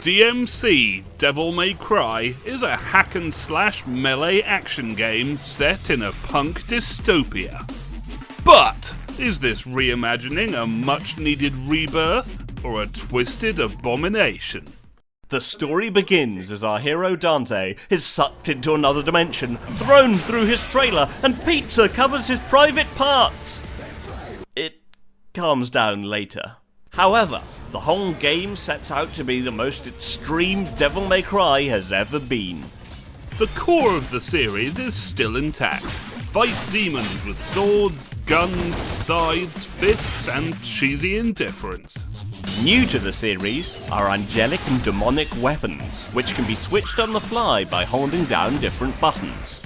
DMC Devil May Cry is a hack-and-slash melee action game set in a punk dystopia. But is this reimagining a much-needed rebirth or a twisted abomination? The story begins as our hero Dante is sucked into another dimension, thrown through his trailer, and pizza covers his private parts. It calms down later. However, the whole game sets out to be the most extreme Devil May Cry has ever been. The core of the series is still intact. Fight demons with swords, guns, scythes, fists, and cheesy indifference. New to the series are angelic and demonic weapons, which can be switched on the fly by holding down different buttons.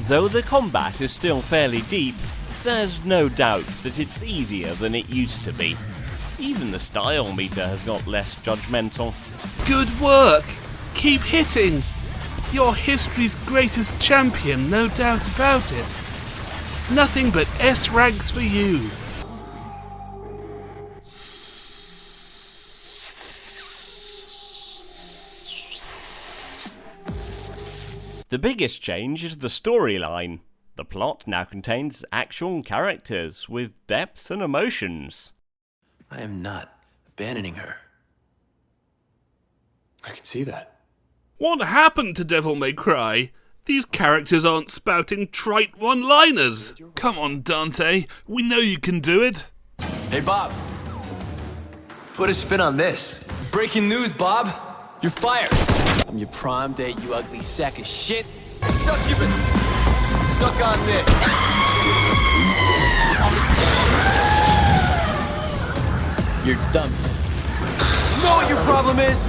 Though the combat is still fairly deep, there's no doubt that it's easier than it used to be. Even the style meter has got less judgmental. Good work! Keep hitting! You're history's greatest champion, no doubt about it. Nothing but S ranks for you. The biggest change is the storyline. The plot now contains actual characters with depth and emotions. I am not abandoning her. I can see that. What happened to Devil May Cry? These characters aren't spouting trite one-liners. Come on, Dante. We know you can do it. Hey, Bob. Put a spin on this. Breaking news, Bob. You're fired. I'm your prom date, you ugly sack of shit. Succubus. Suck on this. You're dumb. Know what your problem is?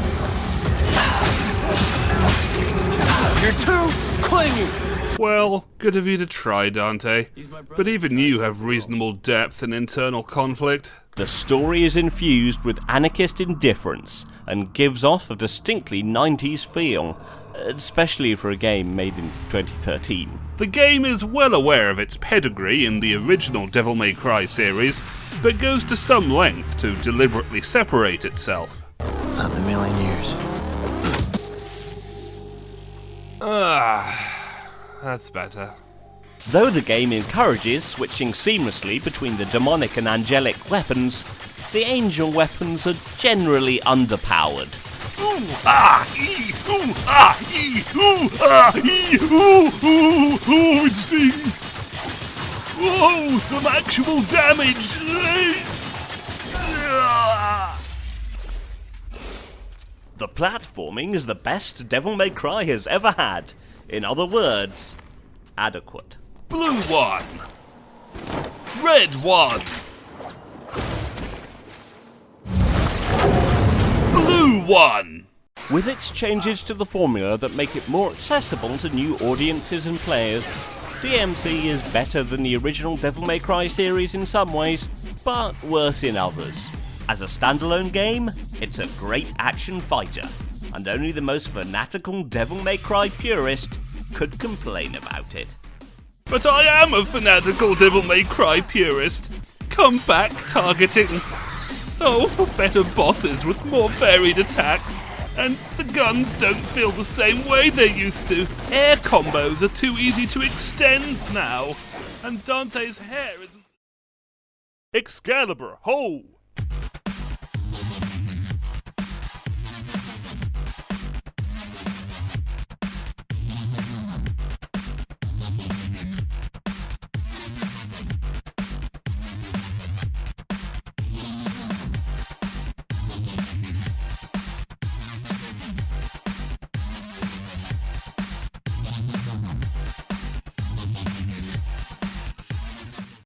You're too clingy. Well, good of you to try, Dante. But even you have reasonable depth and internal conflict. The story is infused with anarchist indifference and gives off a distinctly 90s feel, especially for a game made in 2013. The game is well aware of its pedigree in the original Devil May Cry series, but goes to some length to deliberately separate itself. Not in a million years. That's better. Though the game encourages switching seamlessly between the demonic and angelic weapons, the angel weapons are generally underpowered. Ooh, ah, ee, ooh, ah, ee, ooh, ah, ee, ooh, it stings. Whoa, some actual damage. The platforming is the best Devil May Cry has ever had. In other words, adequate. Blue one. Red one. Blue one. With its changes to the formula that make it more accessible to new audiences and players, DMC is better than the original Devil May Cry series in some ways, but worse in others. As a standalone game, it's a great action fighter, and only the most fanatical Devil May Cry purist could complain about it. But I am a fanatical Devil May Cry purist. Come back, targeting. Oh, for better bosses with more varied attacks. And the guns don't feel the same way they used to. Air combos are too easy to extend now. And Dante's hair is... Excalibur, ho!